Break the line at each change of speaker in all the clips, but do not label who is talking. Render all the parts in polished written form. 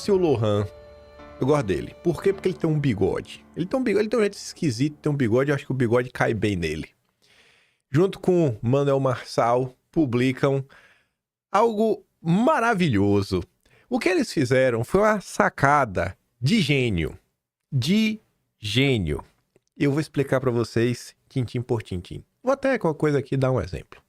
Márcio Lohan, eu gosto dele. Por quê? Porque ele tem um bigode. Ele tem um jeito esquisito, tem um bigode, eu acho que o bigode cai bem nele. Junto com Manuel Marçal, publicam algo maravilhoso. O que eles fizeram foi uma sacada de gênio. Eu vou explicar para vocês, tintim por tintim. Vou até com uma coisa aqui dar um exemplo.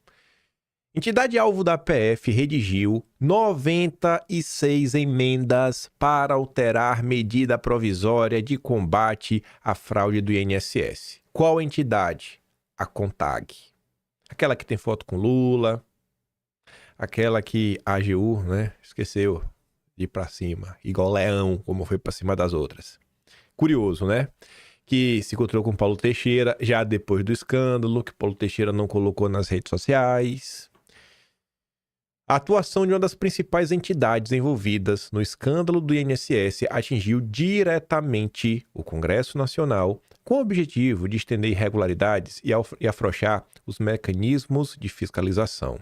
Entidade-alvo da PF redigiu 96 emendas para alterar medida provisória de combate à fraude do INSS. Qual entidade? A CONTAG. Aquela que tem foto com Lula, aquela que a AGU, né, esqueceu de ir pra cima, igual leão, como foi pra cima das outras. Curioso, né? Que se encontrou com Paulo Teixeira já depois do escândalo, que Paulo Teixeira não colocou nas redes sociais. A atuação de uma das principais entidades envolvidas no escândalo do INSS atingiu diretamente o Congresso Nacional com o objetivo de estender irregularidades e afrouxar os mecanismos de fiscalização.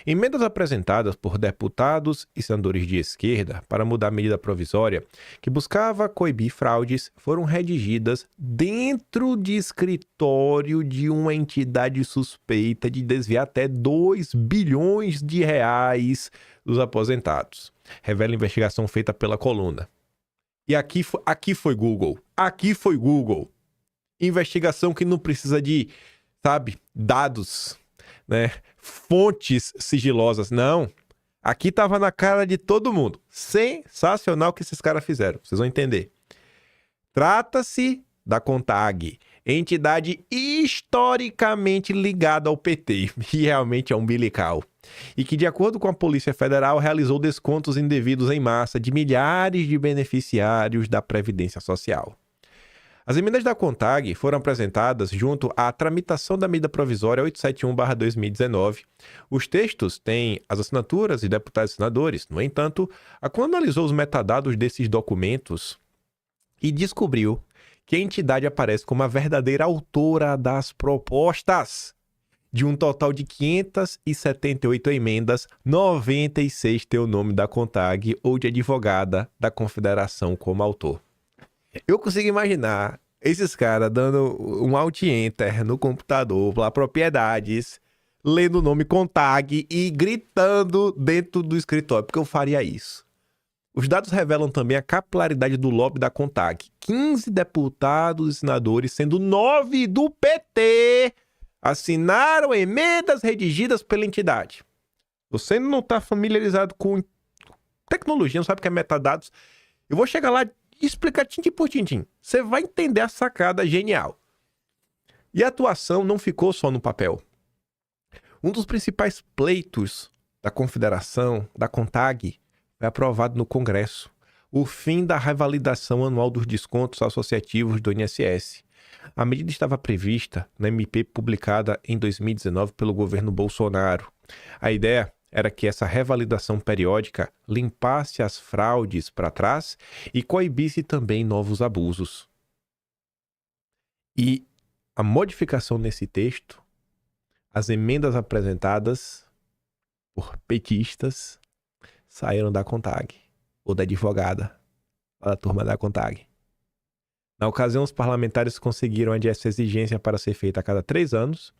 Emendas apresentadas por deputados e senadores de esquerda para mudar a medida provisória que buscava coibir fraudes foram redigidas dentro de escritório de uma entidade suspeita de desviar até 2 bilhões de reais dos aposentados. Revela a investigação feita pela Coluna. E aqui foi Google. Aqui foi Google. Investigação que não precisa de, dados, né? Fontes sigilosas. Não. Aqui tava na cara de todo mundo. Sensacional o que esses caras fizeram. Vocês vão entender. Trata-se da CONTAG, entidade historicamente ligada ao PT, e realmente é umbilical, e que, de acordo com a Polícia Federal, realizou descontos indevidos em massa de milhares de beneficiários da Previdência Social. As emendas da CONTAG foram apresentadas junto à tramitação da medida provisória 871/2019. Os textos têm as assinaturas de deputados e senadores. No entanto, a CON analisou os metadados desses documentos e descobriu que a entidade aparece como a verdadeira autora das propostas. De um total de 578 emendas, 96 tem o nome da CONTAG ou de advogada da Confederação como autor. Eu consigo imaginar esses caras dando um alt-enter no computador lá, propriedades, lendo o nome CONTAG e gritando dentro do escritório, porque eu faria isso. Os dados revelam também a capilaridade do lobby da CONTAG. 15 deputados e senadores, sendo 9 do PT, assinaram emendas redigidas pela entidade. Você não está familiarizado com tecnologia, não sabe o que é metadados. Eu vou chegar lá e explicar tintim por tintim. Você vai entender a sacada genial. E a atuação não ficou só no papel. Um dos principais pleitos da Confederação, da CONTAG, foi aprovado no Congresso. O fim da revalidação anual dos descontos associativos do INSS. A medida estava prevista na MP publicada em 2019 pelo governo Bolsonaro. A ideia era que essa revalidação periódica limpasse as fraudes para trás e coibisse também novos abusos. E a modificação nesse texto, as emendas apresentadas por petistas saíram da CONTAG, ou da advogada, da turma da CONTAG. Na ocasião, os parlamentares conseguiram adiar essa exigência para ser feita a cada 3 anos.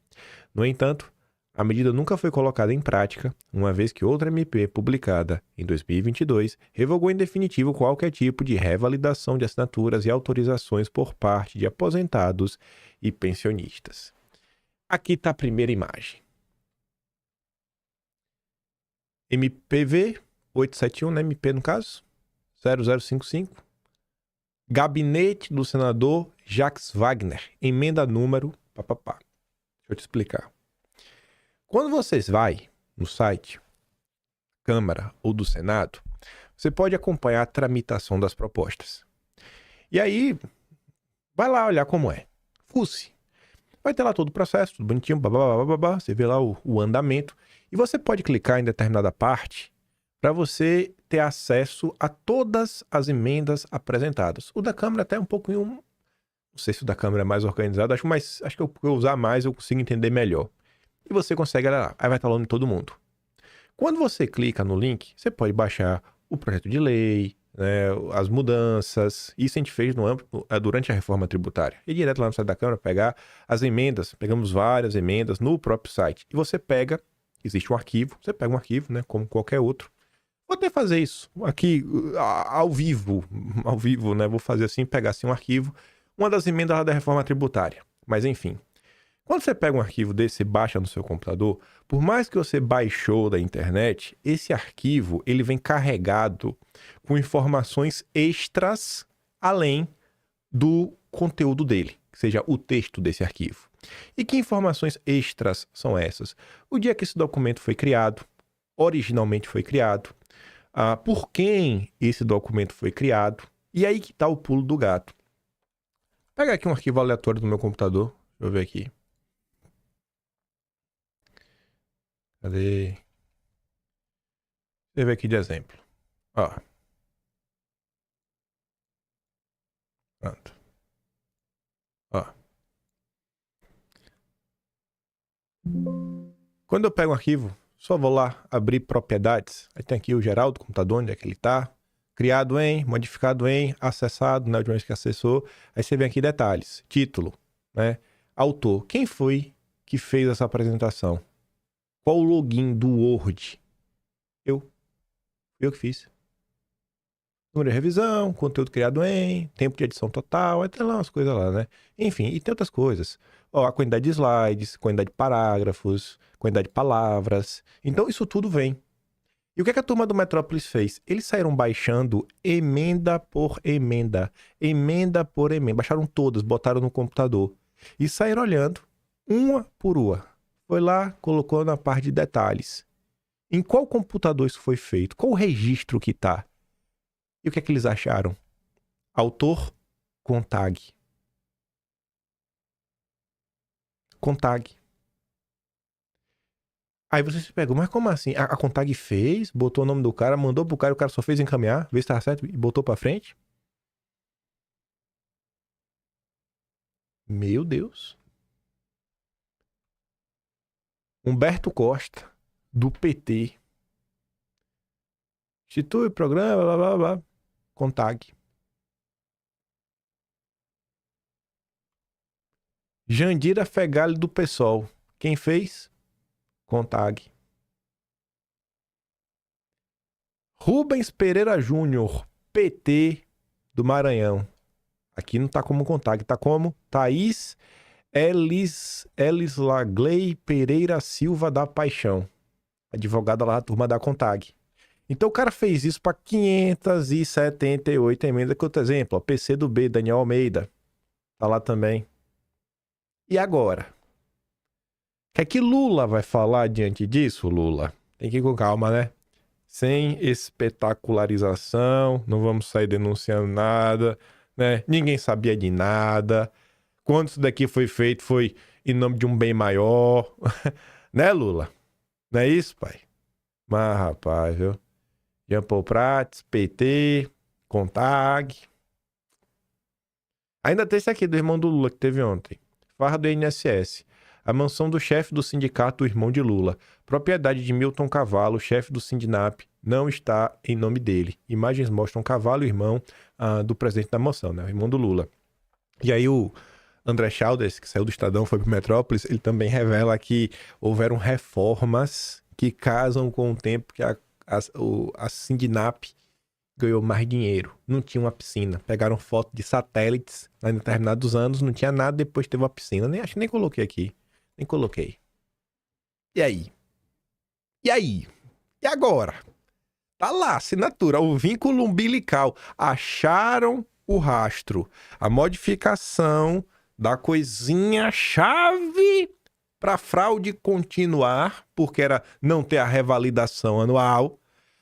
No entanto, a medida nunca foi colocada em prática, uma vez que outra MP, publicada em 2022, revogou em definitivo qualquer tipo de revalidação de assinaturas e autorizações por parte de aposentados e pensionistas. Aqui está a primeira imagem. MPV 871, né? MP no caso, 0055. Gabinete do senador Jacques Wagner, emenda número... Deixa eu te explicar. Quando vocês vai no site Câmara ou do Senado, você pode acompanhar a tramitação das propostas. E aí, vai lá olhar como é. Fuce. Vai ter lá todo o processo, tudo bonitinho, babá, você vê lá o andamento. E você pode clicar em determinada parte para você ter acesso a todas as emendas apresentadas. O da Câmara até um pouquinho... Não sei se o da Câmara é mais organizado, acho que eu usar mais eu consigo entender melhor. E você consegue lá, aí vai estar lá no todo mundo. Quando você clica no link, você pode baixar o projeto de lei, né, as mudanças. Isso a gente fez no âmbito, durante a reforma tributária. E direto lá no site da Câmara, pegar as emendas, pegamos várias emendas no próprio site. E você pega, existe um arquivo, você pega um arquivo, né, como qualquer outro. Vou até fazer isso aqui ao vivo, né, vou fazer assim, pegar assim um arquivo, uma das emendas lá da reforma tributária. Mas enfim, quando você pega um arquivo desse e baixa no seu computador, por mais que você baixou da internet, esse arquivo ele vem carregado com informações extras além do conteúdo dele, que seja o texto desse arquivo. E que informações extras são essas? O dia que esse documento foi criado, originalmente foi criado, por quem esse documento foi criado, e aí que está o pulo do gato. Pega aqui um arquivo aleatório do meu computador, deixa eu ver aqui. Cadê? Deixa eu ver aqui de exemplo. Ó. Pronto. Ó. Quando eu pego um arquivo, só vou lá abrir propriedades. Aí tem aqui o geral do computador, onde é que ele tá. Criado em, modificado em, acessado, né? De onde que acessou. Aí você vem aqui detalhes. Título, né? Autor. Quem foi que fez essa apresentação? Qual o login do Word? Eu que fiz. Número de revisão, conteúdo criado em, tempo de edição total, aí tem lá umas coisas lá, né? Enfim, e tem outras coisas. Ó, a quantidade de slides, quantidade de parágrafos, quantidade de palavras. Então, isso tudo vem. E o que é que a turma do Metrópolis fez? Eles saíram baixando emenda por emenda. Emenda por emenda. Baixaram todas, botaram no computador. E saíram olhando, uma por uma. Foi lá, colocou na parte de detalhes. Em qual computador isso foi feito? Qual o registro que tá? E o que é que eles acharam? Autor com tag. Com tag. Aí você se pega, mas como assim? A Contag fez, botou o nome do cara, mandou pro cara, o cara só fez encaminhar, ver se tava certo e botou pra frente? Meu Deus. Humberto Costa, do PT. Institui o programa, blá blá blá. Contag. Jandira Fegali, do PSOL. Quem fez? Contag. Rubens Pereira Júnior, PT do Maranhão. Aqui não tá como Contag, tá como Thaís Elislagley Pereira Silva da Paixão, advogada lá da turma da Contag. Então o cara fez isso para 578 emendas, que outro exemplo, ó, PC do B, Daniel Almeida, tá lá também. E agora? O que é que Lula vai falar diante disso, Lula? Tem que ir com calma, né? Sem espetacularização, não vamos sair denunciando nada, né? Ninguém sabia de nada. Quando isso daqui foi feito, foi em nome de um bem maior. Né, Lula? Não é isso, pai? Mas, rapaz, viu? Jean Paul Prats, PT, Contag. Ainda tem esse aqui do irmão do Lula que teve ontem. Farra do INSS. A mansão do chefe do sindicato, o irmão de Lula. Propriedade de Milton Cavallo, chefe do Sindinap, não está em nome dele. Imagens mostram Cavallo, irmão do presidente da mansão, né? O irmão do Lula. E aí o André Chaldes, que saiu do Estadão, foi pro Metrópolis, ele também revela que houveram reformas que casam com o tempo que a Sindinap ganhou mais dinheiro. Não tinha uma piscina. Pegaram foto de satélites em determinados anos, não tinha nada, depois teve uma piscina. Acho que nem coloquei aqui. Nem coloquei. E aí? E aí? E agora? Tá lá, assinatura, o vínculo umbilical. Acharam o rastro. A modificação da coisinha-chave para fraude continuar, porque era não ter a revalidação anual.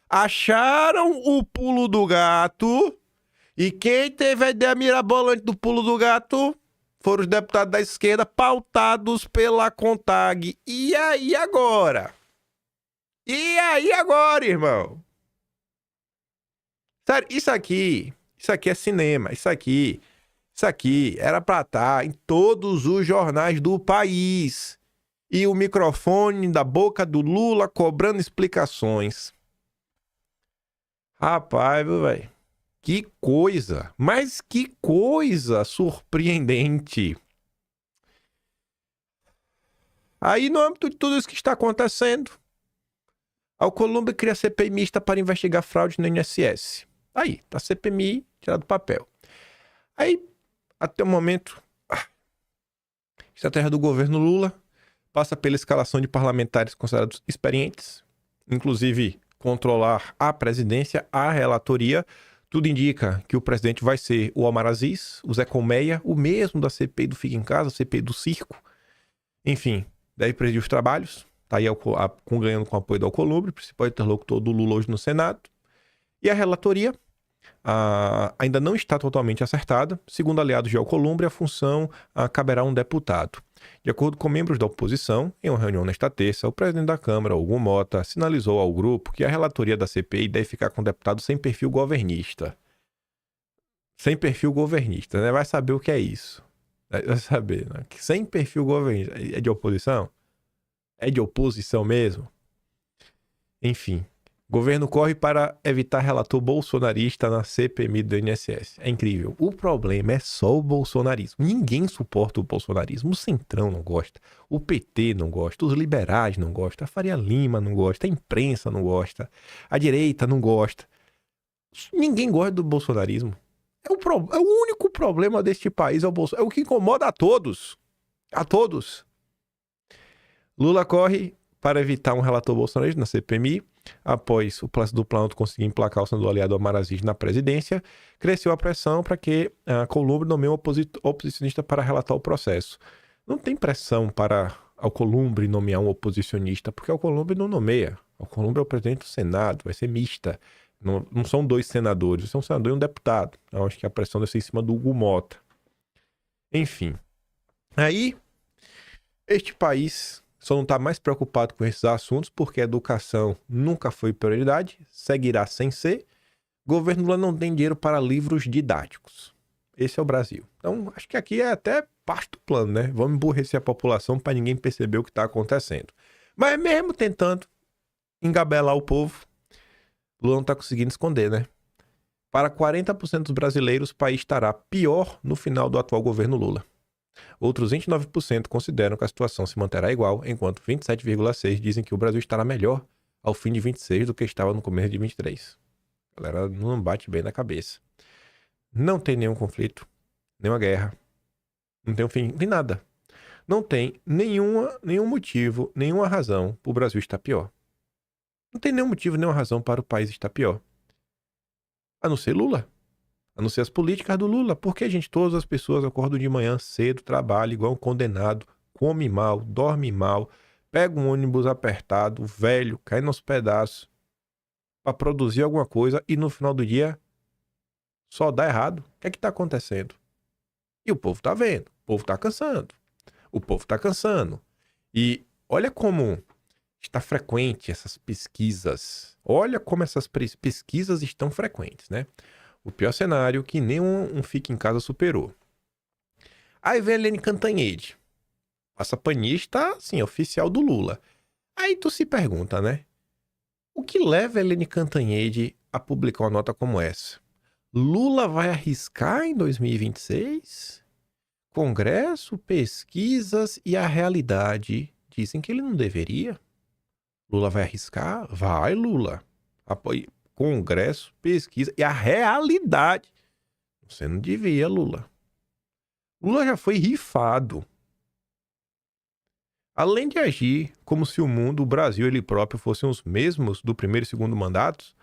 Acharam o pulo do gato. E quem teve a ideia mirabolante do pulo do gato foram os deputados da esquerda, pautados pela Contag. E aí agora? E aí agora, irmão? Sério, isso aqui é cinema. Isso aqui era pra estar em todos os jornais do país. E o microfone da boca do Lula cobrando explicações. Rapaz, viu, velho? Que coisa, mas que coisa surpreendente. Aí, no âmbito de tudo isso que está acontecendo, a Alcolumbre cria CPI mista para investigar fraude no INSS. Aí, tá CPMI tirado do papel. Aí, até o momento, estratégia do governo Lula passa pela escalação de parlamentares considerados experientes, inclusive controlar a presidência, a relatoria. Tudo indica que o presidente vai ser o Omar Aziz, o Zé Colmeia, o mesmo da CPI do Fica em Casa, CPI do Circo. Enfim, deve presidir os trabalhos. Está aí ganhando com o apoio do Alcolumbre, principal interlocutor do Lula hoje no Senado. E a relatoria ainda não está totalmente acertada. Segundo aliados de Alcolumbre, a função caberá a um deputado. De acordo com membros da oposição, em uma reunião nesta terça, o presidente da Câmara, Hugo Mota, sinalizou ao grupo que a relatoria da CPI deve ficar com deputado sem perfil governista. Sem perfil governista, né? Vai saber o que é isso. Vai saber, né? Sem perfil governista. É de oposição? É de oposição mesmo? Enfim. Governo corre para evitar relator bolsonarista na CPMI do INSS. É incrível. O problema é só o bolsonarismo. Ninguém suporta o bolsonarismo. O Centrão não gosta. O PT não gosta. Os liberais não gostam. A Faria Lima não gosta. A imprensa não gosta. A direita não gosta. Ninguém gosta do bolsonarismo. É o único problema deste país é o Bolsonaro. É o que incomoda a todos. A todos. Lula corre para evitar um relator bolsonarista na CPMI. Após o Palácio do Planalto conseguir emplacar o senador aliado Omar Aziz na presidência, cresceu a pressão para que a Alcolumbre nomeie um oposicionista para relatar o processo. Não tem pressão para a Alcolumbre nomear um oposicionista, porque a Alcolumbre não nomeia. A Alcolumbre é o presidente do Senado, vai ser mista. Não são dois senadores, são um senador e um deputado. Então, acho que a pressão deve ser em cima do Hugo Mota. Enfim. Aí, este país só não está mais preocupado com esses assuntos porque a educação nunca foi prioridade, seguirá sem ser. O governo Lula não tem dinheiro para livros didáticos. Esse é o Brasil. Então, acho que aqui é até parte do plano, né? Vamos emburrecer a população para ninguém perceber o que está acontecendo. Mas mesmo tentando engabelar o povo, Lula não está conseguindo esconder, né? Para 40% dos brasileiros, o país estará pior no final do atual governo Lula. Outros 29% consideram que a situação se manterá igual, enquanto 27,6% dizem que o Brasil estará melhor ao fim de 26 do que estava no começo de 23. A galera não bate bem na cabeça. Não tem nenhum conflito, nenhuma guerra, não tem um fim, nem nada. Não tem nenhum motivo, nenhuma razão para o Brasil estar pior. Não tem nenhum motivo, nenhuma razão para o país estar pior. A não ser Lula. A não ser as políticas do Lula. Porque, gente, todas as pessoas acordam de manhã cedo, trabalham igual um condenado, come mal, dorme mal, pega um ônibus apertado, velho, cai nos pedaços para produzir alguma coisa e no final do dia só dá errado. O que é que tá acontecendo? E o povo tá vendo. O povo tá cansando. O povo tá cansando. E olha como está frequente essas pesquisas. Olha como essas pesquisas estão frequentes, né? O pior cenário que nenhum Fica em Casa superou. Aí vem a Helene Cantanhede. Essa panista, assim, oficial do Lula. Aí tu se pergunta, né? O que leva a Helene Cantanhede a publicar uma nota como essa? Lula vai arriscar em 2026? Congresso, pesquisas e a realidade dizem que ele não deveria. Lula vai arriscar? Vai, Lula. Apoie. Congresso, pesquisa e a realidade. Você não devia, Lula. Lula já foi rifado. Além de agir como se o mundo, o Brasil e ele próprio fossem os mesmos do primeiro e segundo mandatos,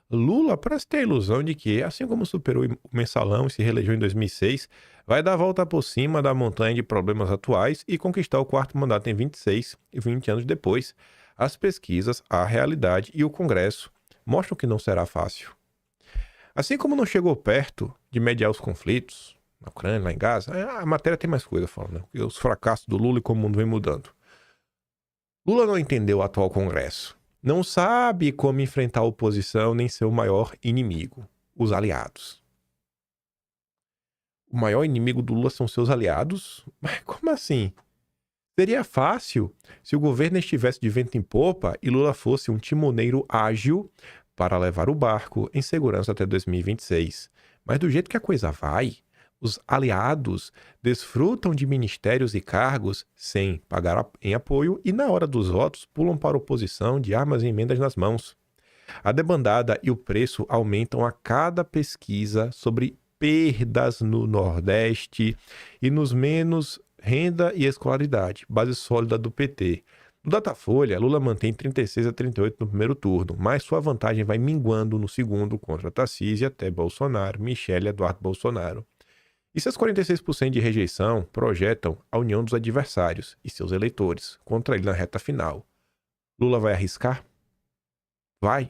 Lula parece ter a ilusão de que, assim como superou o mensalão e se reelegeu em 2006, vai dar a volta por cima da montanha de problemas atuais e conquistar o quarto mandato em 26 e 20 anos depois. As pesquisas, a realidade e o Congresso mostram que não será fácil. Assim como não chegou perto de mediar os conflitos na Ucrânia, lá em Gaza, a matéria tem mais coisa falando, né? Os fracassos do Lula e como o mundo vem mudando. Lula não entendeu o atual Congresso. Não sabe como enfrentar a oposição nem seu maior inimigo, os aliados. O maior inimigo do Lula são seus aliados? Mas como assim? Seria fácil se o governo estivesse de vento em popa e Lula fosse um timoneiro ágil para levar o barco em segurança até 2026. Mas do jeito que a coisa vai, os aliados desfrutam de ministérios e cargos sem pagar em apoio e, na hora dos votos, pulam para a oposição de armas e emendas nas mãos. A debandada e o preço aumentam a cada pesquisa sobre perdas no Nordeste e nos menos renda e escolaridade, base sólida do PT. No Datafolha, Lula mantém 36 a 38 no primeiro turno, mas sua vantagem vai minguando no segundo contra Tarcísio até Bolsonaro, Michele e Eduardo Bolsonaro. E seus 46% de rejeição projetam a união dos adversários e seus eleitores contra ele na reta final. Lula vai arriscar? Vai.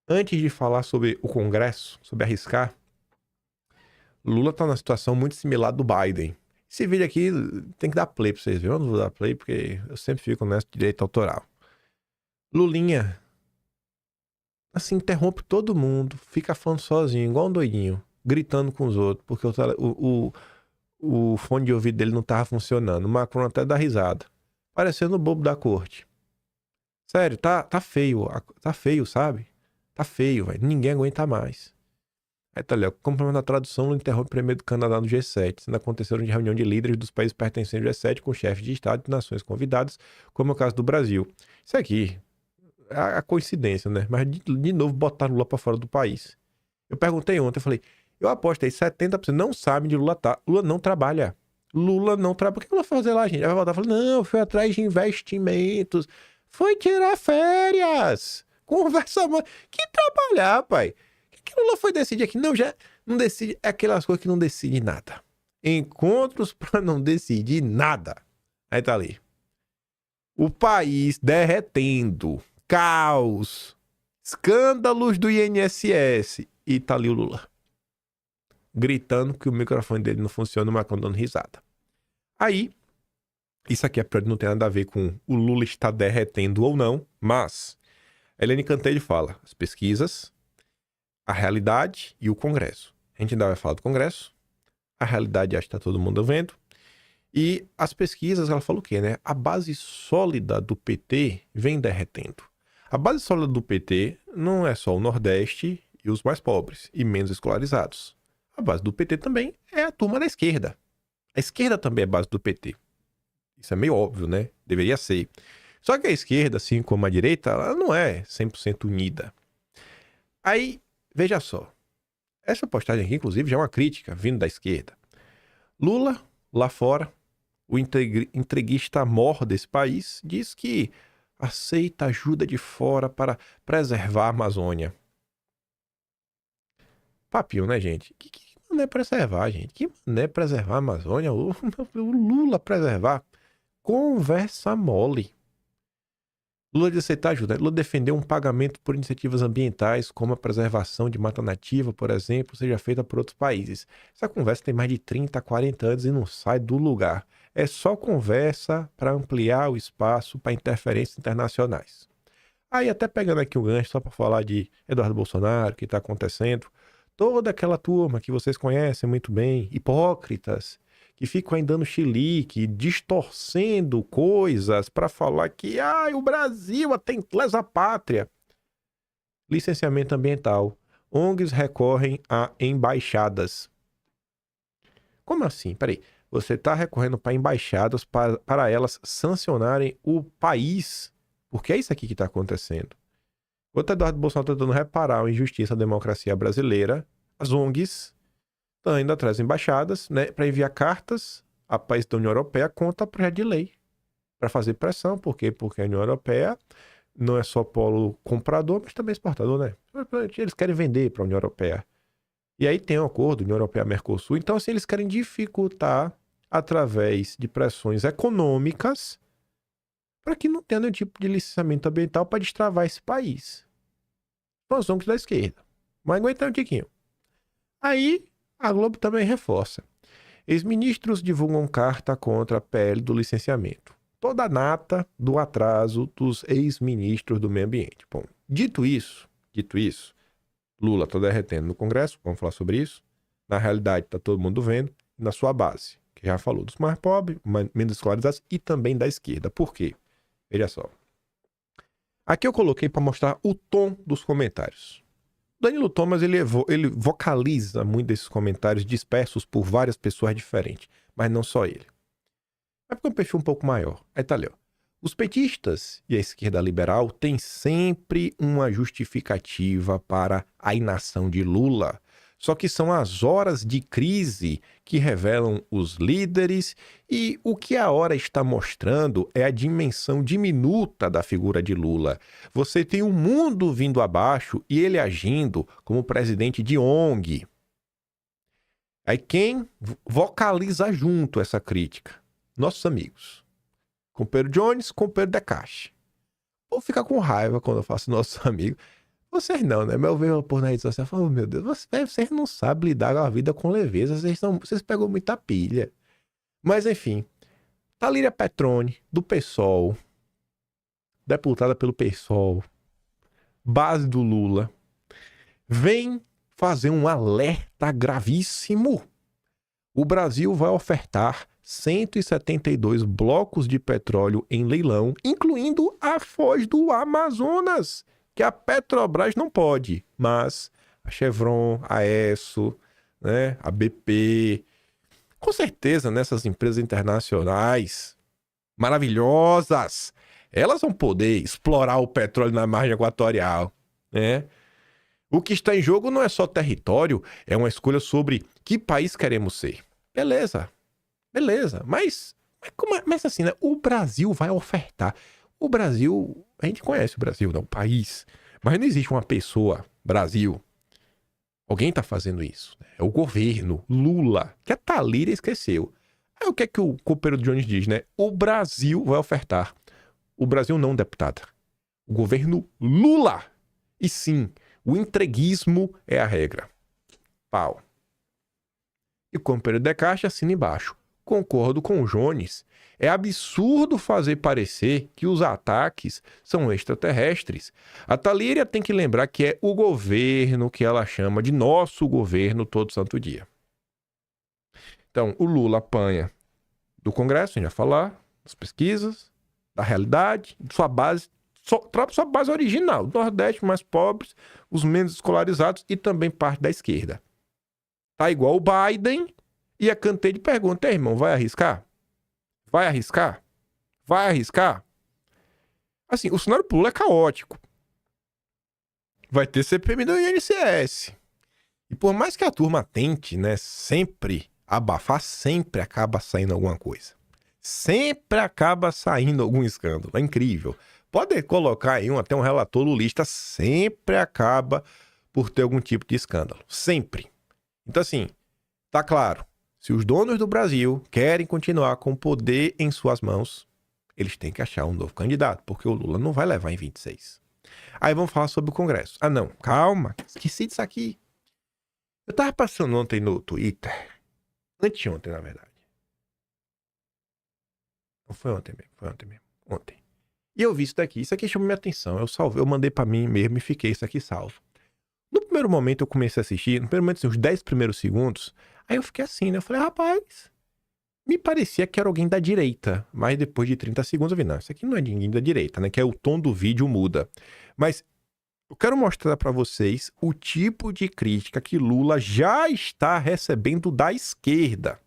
Antes de falar sobre o Congresso, sobre arriscar, Lula está numa situação muito similar do Biden. Esse vídeo aqui tem que dar play para vocês verem. Eu não vou dar play porque eu sempre fico nessa direito autoral. Lulinha, assim, interrompe todo mundo, fica falando sozinho, igual um doidinho, gritando com os outros, porque o fone de ouvido dele não estava funcionando. O Macron até dá risada, parecendo o bobo da corte. Sério, tá feio, sabe? Tá feio, velho. Ninguém aguenta mais. Aí tá ali, ó. Complemento da tradução, Lula interrompe o primeiro do Canadá no G7. Sendo aconteceram de reunião de líderes dos países pertencentes ao G7 com chefes de Estado e nações convidadas, como é o caso do Brasil. Isso aqui é a coincidência, né? Mas de novo botaram Lula pra fora do país. Eu perguntei ontem, eu falei, eu aposto aí, 70% não sabem de Lula tá. Lula não trabalha. Lula não trabalha. Por que Lula foi fazer lá, gente? Aí vai voltar e falar, não, foi atrás de investimentos. Foi tirar férias. Conversa mais. Que trabalhar, pai. O que Lula foi decidir aqui? Não, já não decide. É aquelas coisas que não decide nada. Encontros pra não decidir nada. Aí tá ali. O país derretendo. Caos. Escândalos do INSS. E tá ali o Lula. Gritando que o microfone dele não funciona, o Macron dando risada. Aí, isso aqui não tem nada a ver com o Lula está derretendo ou não, mas Helene Cantelli fala as pesquisas, a realidade e o Congresso. A gente ainda vai falar do Congresso, a realidade acho que está todo mundo vendo, e as pesquisas, ela fala o quê, né? A base sólida do PT vem derretendo. A base sólida do PT não é só o Nordeste e os mais pobres e menos escolarizados. A base do PT também é a turma da esquerda. A esquerda também é base do PT. Isso é meio óbvio, né? Deveria ser. Só que a esquerda, assim como a direita, ela não é 100% unida. Aí, veja só. Essa postagem aqui, inclusive, já é uma crítica vindo da esquerda. Lula, lá fora, o entreguista mor desse país, diz que aceita ajuda de fora para preservar a Amazônia. Papinho, né, gente? Que mané preservar, gente? Que mané preservar a Amazônia? O Lula preservar. Conversa mole. Lula de aceitar ajuda. Lula defendeu um pagamento por iniciativas ambientais, como a preservação de mata nativa, por exemplo, seja feita por outros países. Essa conversa tem mais de 30, 40 anos e não sai do lugar. É só conversa para ampliar o espaço para interferências internacionais. Aí, até pegando aqui o gancho, só para falar de Eduardo Bolsonaro, o que está acontecendo. Toda aquela turma que vocês conhecem muito bem, hipócritas, que ficam aí dando chilique, distorcendo coisas para falar que o Brasil tem lesa pátria. Licenciamento ambiental. ONGs recorrem a embaixadas. Como assim? Peraí. Você está recorrendo para embaixadas para elas sancionarem o país. Porque é isso aqui que está acontecendo. O Eduardo Bolsonaro está tentando reparar a injustiça da democracia brasileira. As ONGs estão indo atrás das embaixadas, né, para enviar cartas a países da União Europeia contra projeto de lei. Para fazer pressão. Por quê? Porque a União Europeia não é só polo comprador, mas também exportador, né? Eles querem vender para a União Europeia. E aí tem um acordo, União Europeia-Mercosul. Então, assim, eles querem dificultar através de pressões econômicas para que não tenha nenhum tipo de licenciamento ambiental para destravar esse país. São os ONGs da esquerda. Mas aguenta um tiquinho. Aí, a Globo também reforça. Ex-ministros divulgam carta contra a PL do licenciamento. Toda a nata do atraso dos ex-ministros do meio ambiente. Bom, dito isso, Lula está derretendo no Congresso, vamos falar sobre isso. Na realidade, está todo mundo vendo. Na sua base, que já falou dos mais pobres, menos escolarizados e também da esquerda. Por quê? Veja só. Aqui eu coloquei para mostrar o tom dos comentários. Danilo Thomas, ele vocaliza muito desses comentários dispersos por várias pessoas diferentes, mas não só ele. É porque é um perfil um pouco maior. Aí tá ali, ó. Os petistas e a esquerda liberal têm sempre uma justificativa para a inação de Lula. Só que são as horas de crise que revelam os líderes, e o que a hora está mostrando é a dimensão diminuta da figura de Lula. Você tem um mundo vindo abaixo e ele agindo como presidente de ONG. Aí quem vocaliza junto essa crítica? Nossos amigos. Com Pedro Jones, com Pedro Decache. Vou ficar com raiva quando eu faço nossos amigos. Vocês não, né? Mas eu vejo por na rede social e falo, meu Deus, vocês não sabem lidar com a vida com leveza, vocês pegam muita pilha. Mas enfim, Thalíria Petroni, do PSOL, deputada pelo PSOL, base do Lula, vem fazer um alerta gravíssimo. O Brasil vai ofertar 172 blocos de petróleo em leilão, incluindo a foz do Amazonas, que a Petrobras não pode, mas a Chevron, a Esso, né, a BP, com certeza nessas empresas internacionais maravilhosas, elas vão poder explorar o petróleo na margem equatorial, né? O que está em jogo não é só território, é uma escolha sobre que país queremos ser. Beleza, mas assim, né? O Brasil vai ofertar. O Brasil, a gente conhece o Brasil, né? O país, mas não existe uma pessoa, Brasil. Alguém está fazendo isso, né? É o governo, Lula, que a Thalíria esqueceu. Aí o que é que o Pedro Jones diz, né? O Brasil vai ofertar. O Brasil não, deputada. O governo Lula. E sim, o entreguismo é a regra. Pau. E com o Pedro Decache assina embaixo. Concordo com o Jones. É absurdo fazer parecer que os ataques são extraterrestres. A Thalíria tem que lembrar que é o governo que ela chama de nosso governo todo santo dia. Então, o Lula apanha do Congresso, a gente vai falar, das pesquisas, da realidade, de sua base, sua base original, do Nordeste, mais pobres, os menos escolarizados e também parte da esquerda. Tá igual o Biden, e a Cantelli pergunta, irmão, vai arriscar? Vai arriscar? Vai arriscar? Assim, o cenário pro Lula é caótico. Vai ter CPMI do INSS. E por mais que a turma tente, né, sempre abafar, sempre acaba saindo alguma coisa. Sempre acaba saindo algum escândalo. É incrível. Pode colocar aí até um relator lulista, sempre acaba por ter algum tipo de escândalo. Sempre. Então assim, tá claro. Se os donos do Brasil querem continuar com o poder em suas mãos, eles têm que achar um novo candidato, porque o Lula não vai levar em 26. Aí vamos falar sobre o Congresso. Ah, não, calma, esqueci disso aqui. Eu tava passando ontem no Twitter, anteontem, na verdade. Não foi ontem mesmo, ontem. E eu vi isso daqui chamou minha atenção, eu salvei, eu mandei pra mim mesmo e fiquei isso aqui salvo. No primeiro momento eu comecei a assistir, no primeiro momento, assim, os 10 primeiros segundos, aí eu fiquei assim, né? Eu falei, rapaz, me parecia que era alguém da direita. Mas depois de 30 segundos eu vi, não, isso aqui não é ninguém da direita, né? Que é o tom do vídeo muda. Mas eu quero mostrar pra vocês o tipo de crítica que Lula já está recebendo da esquerda.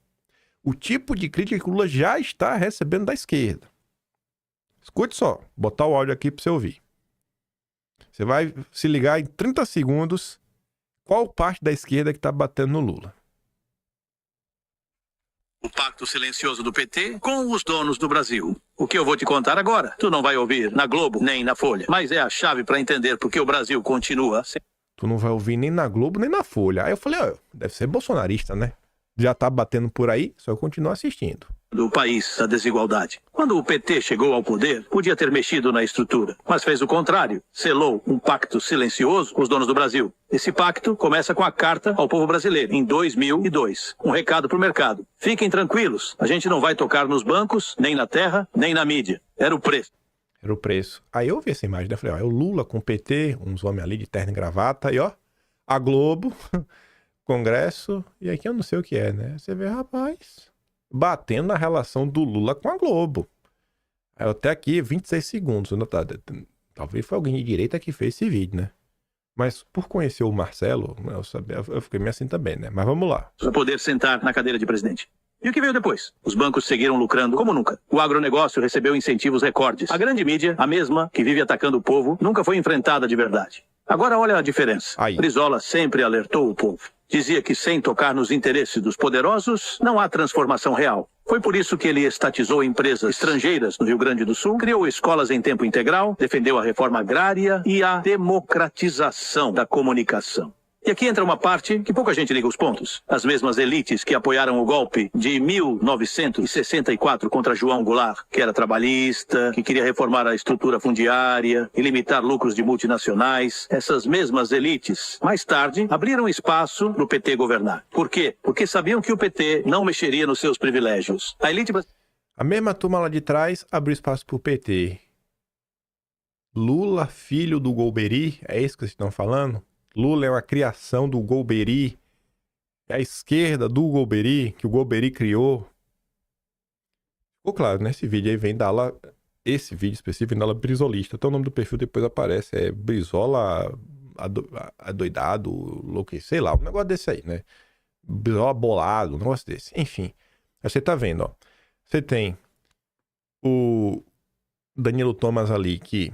O tipo de crítica que Lula já está recebendo da esquerda. Escute só, botar o áudio aqui pra você ouvir. Você vai se ligar em 30 segundos qual parte da esquerda que tá batendo no Lula.
O pacto silencioso do PT com os donos do Brasil. O que eu vou te contar agora, tu não vai ouvir na Globo nem na Folha, mas é a chave para entender por que o Brasil continua.
Tu não vai ouvir nem na Globo nem na Folha. Aí eu falei, ó, deve ser bolsonarista, né? Já tá batendo por aí, só eu continuo assistindo.
Do país da desigualdade. Quando o PT chegou ao poder, podia ter mexido na estrutura, mas fez o contrário. Selou um pacto silencioso com os donos do Brasil. Esse pacto começa com a Carta ao Povo Brasileiro, em 2002. Um recado pro mercado. Fiquem tranquilos, a gente não vai tocar nos bancos, nem na terra, nem na mídia. Era o preço.
Era o preço. Aí eu vi essa imagem, né? Falei, ó, é o Lula com o PT, uns homens ali de terno e gravata, e ó, a Globo, Congresso, e aqui eu não sei o que é, né? Você vê, rapaz, batendo na relação do Lula com a Globo. Aí até aqui, 26 segundos, Talvez foi alguém de direita que fez esse vídeo, né? Mas por conhecer o Marcelo, eu fiquei meio assim também, né? Mas vamos lá.
Para poder sentar na cadeira de presidente. E o que veio depois? Os bancos seguiram lucrando como nunca. O agronegócio recebeu incentivos recordes. A grande mídia, a mesma que vive atacando o povo, nunca foi enfrentada de verdade. Agora olha a diferença.
Aí.
Brizola sempre alertou o povo. Dizia que sem tocar nos interesses dos poderosos, não há transformação real. Foi por isso que ele estatizou empresas estrangeiras no Rio Grande do Sul, criou escolas em tempo integral, defendeu a reforma agrária e a democratização da comunicação. E aqui entra uma parte que pouca gente liga os pontos. As mesmas elites que apoiaram o golpe de 1964 contra João Goulart, que era trabalhista, que queria reformar a estrutura fundiária e limitar lucros de multinacionais. Essas mesmas elites, mais tarde, abriram espaço para o PT governar. Por quê? Porque sabiam que o PT não mexeria nos seus privilégios.
A mesma turma lá de trás abriu espaço para o PT. Lula, filho do Golbery, é isso que vocês estão falando? Lula é uma criação do Golbery, é a esquerda do Golbery, que o Golbery criou. Ficou claro, né? Esse vídeo aí vem da ala, esse vídeo específico vem da ala brisolista. Até o nome do perfil depois aparece, é Brizola adoidado, louco, sei lá, um negócio desse aí, né? Brizola bolado, um negócio desse. Enfim, aí você tá vendo, ó. Você tem o Danilo Thomas ali, que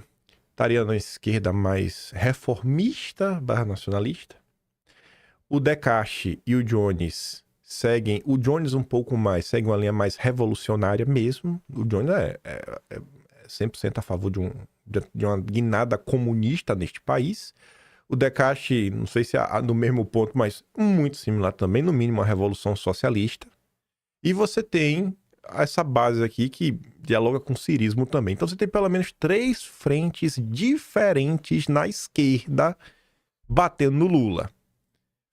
estaria na esquerda mais reformista / nacionalista. O Decache e o Jones seguem... O Jones um pouco mais, segue uma linha mais revolucionária mesmo. O Jones é 100% a favor de uma guinada comunista neste país. O Decache, não sei se é no mesmo ponto, mas muito similar também, no mínimo uma revolução socialista. E você tem essa base aqui que dialoga com o cirismo também. Então você tem pelo menos 3 frentes diferentes na esquerda batendo no Lula.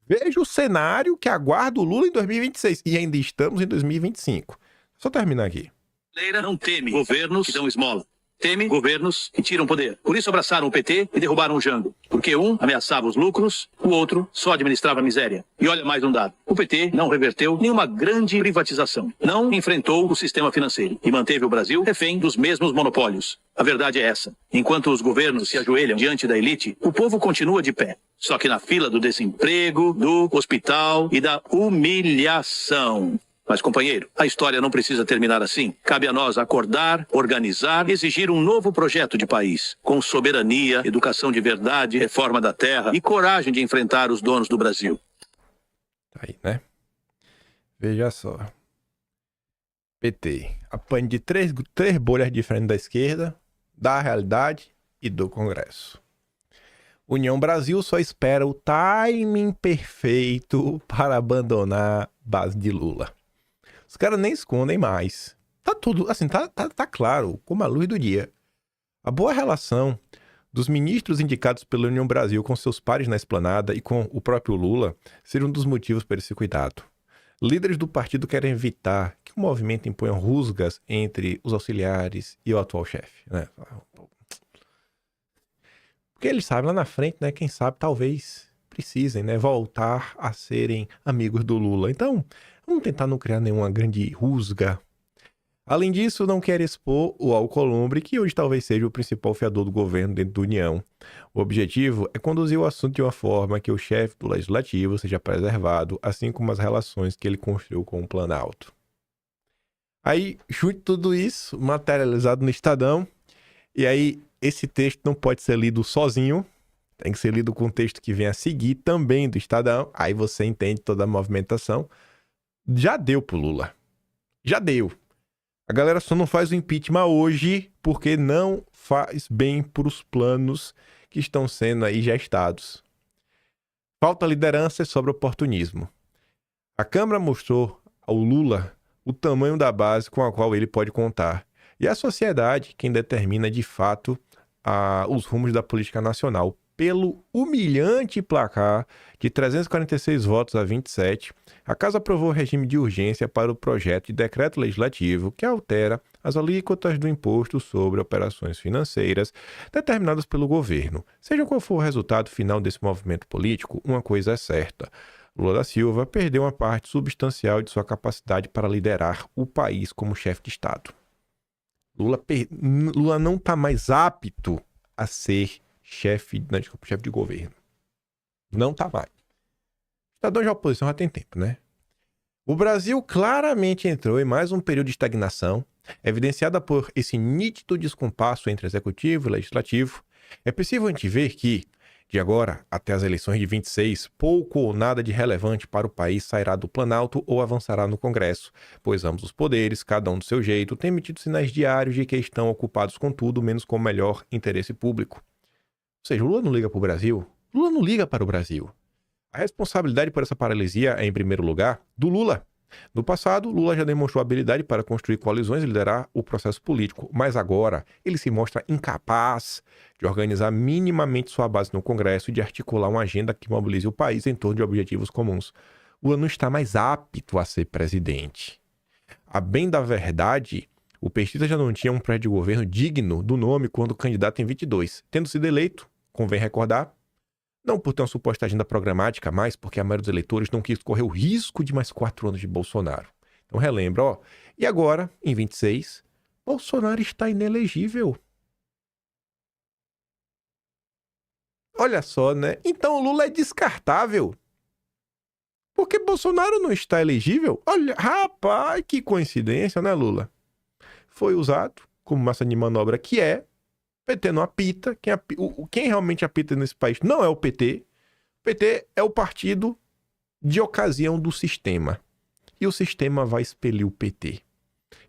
Veja o cenário que aguarda o Lula em 2026. E ainda estamos em 2025. Só terminar aqui.
Não teme governos que dão esmola. Teme governos que tiram poder. Por isso abraçaram o PT e derrubaram o Jango. Porque um ameaçava os lucros, o outro só administrava a miséria. E olha mais um dado. O PT não reverteu nenhuma grande privatização. Não enfrentou o sistema financeiro. E manteve o Brasil refém dos mesmos monopólios. A verdade é essa. Enquanto os governos se ajoelham diante da elite, o povo continua de pé. Só que na fila do desemprego, do hospital e da humilhação. Mas, companheiro, a história não precisa terminar assim. Cabe a nós acordar, organizar, exigir um novo projeto de país, com soberania, educação de verdade, reforma da terra e coragem de enfrentar os donos do Brasil.
Aí, né? Veja só. PT. Apanha de três bolhas diferentes da esquerda, da realidade e do Congresso. União Brasil só espera o timing perfeito para abandonar a base de Lula. Os caras nem escondem mais. Tá tudo, assim, tá claro, como a luz do dia. A boa relação dos ministros indicados pela União Brasil com seus pares na esplanada e com o próprio Lula seria um dos motivos para esse cuidado. Líderes do partido querem evitar que o movimento imponha rusgas entre os auxiliares e o atual chefe, né? Porque eles sabem lá na frente, né? Quem sabe talvez precisem, né? Voltar a serem amigos do Lula. Então, vamos tentar não criar nenhuma grande rusga. Além disso, não quer expor o Alcolumbre, que hoje talvez seja o principal fiador do governo dentro da União. O objetivo é conduzir o assunto de uma forma que o chefe do Legislativo seja preservado, assim como as relações que ele construiu com o Planalto. Aí, junte tudo isso, materializado no Estadão, e aí esse texto não pode ser lido sozinho, tem que ser lido com o texto que vem a seguir, também do Estadão, aí você entende toda a movimentação. Já deu pro Lula. Já deu. A galera só não faz o impeachment hoje porque não faz bem para os planos que estão sendo aí gestados. Falta liderança e sobra oportunismo. A Câmara mostrou ao Lula o tamanho da base com a qual ele pode contar. E a sociedade quem determina de fato os rumos da política nacional. Pelo humilhante placar de 346 votos a 27, a Casa aprovou o regime de urgência para o projeto de decreto legislativo que altera as alíquotas do imposto sobre operações financeiras determinadas pelo governo. Seja qual for o resultado final desse movimento político, uma coisa é certa. Lula da Silva perdeu uma parte substancial de sua capacidade para liderar o país como chefe de Estado. Lula não está mais apto a ser chefe de governo. Não tá mais. Estadão de oposição já tem tempo, né? O Brasil claramente entrou em mais um período de estagnação, evidenciada por esse nítido descompasso entre executivo e legislativo. É possível antever que, de agora até as eleições de 26, pouco ou nada de relevante para o país sairá do Planalto ou avançará no Congresso, pois ambos os poderes, cada um do seu jeito, têm emitido sinais diários de que estão ocupados com tudo menos com o melhor interesse público. Ou seja, o Lula não liga para o Brasil? Lula não liga para o Brasil. A responsabilidade por essa paralisia é, em primeiro lugar, do Lula. No passado, Lula já demonstrou habilidade para construir coalizões e liderar o processo político, mas agora ele se mostra incapaz de organizar minimamente sua base no Congresso e de articular uma agenda que mobilize o país em torno de objetivos comuns. Lula não está mais apto a ser presidente. A bem da verdade, o petista já não tinha um prédio de governo digno do nome quando candidato em 22. Tendo sido eleito, convém recordar, não por ter uma suposta agenda programática, mas porque a maioria dos eleitores não quis correr o risco de mais 4 anos de Bolsonaro. Então relembra, ó. E agora, em 26, Bolsonaro está inelegível. Olha só, né? Então o Lula é descartável. Porque Bolsonaro não está elegível? Olha, rapaz, que coincidência, né, Lula? Foi usado como massa de manobra que é. PT não apita. Quem realmente apita nesse país não é o PT. O PT é o partido de ocasião do sistema. E o sistema vai expelir o PT.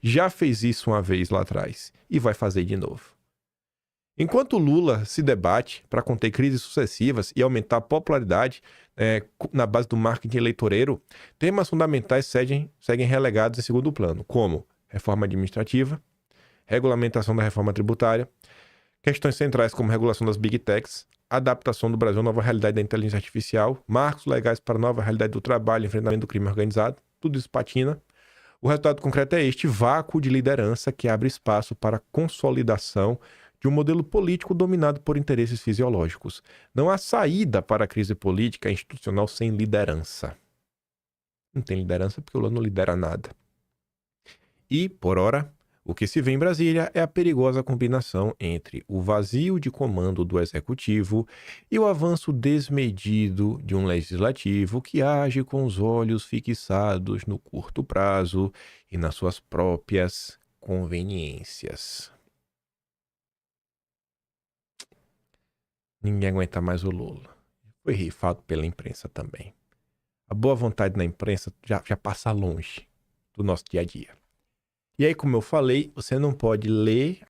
Já fez isso uma vez lá atrás e vai fazer de novo. Enquanto Lula se debate para conter crises sucessivas e aumentar a popularidade na base do marketing eleitoreiro, temas fundamentais seguem relegados em segundo plano, como reforma administrativa, regulamentação da reforma tributária, questões centrais como regulação das Big Techs, adaptação do Brasil à nova realidade da inteligência artificial, marcos legais para a nova realidade do trabalho e enfrentamento do crime organizado, tudo isso patina. O resultado concreto é este vácuo de liderança que abre espaço para a consolidação de um modelo político dominado por interesses fisiológicos. Não há saída para a crise política e institucional sem liderança. Não tem liderança porque o Lula não lidera nada. E, por ora, o que se vê em Brasília é a perigosa combinação entre o vazio de comando do executivo e o avanço desmedido de um legislativo que age com os olhos fixados no curto prazo e nas suas próprias conveniências. Ninguém aguenta mais o Lula. Foi rifado pela imprensa também. A boa vontade na imprensa já passa longe do nosso dia a dia. E aí, como eu falei, você não pode ler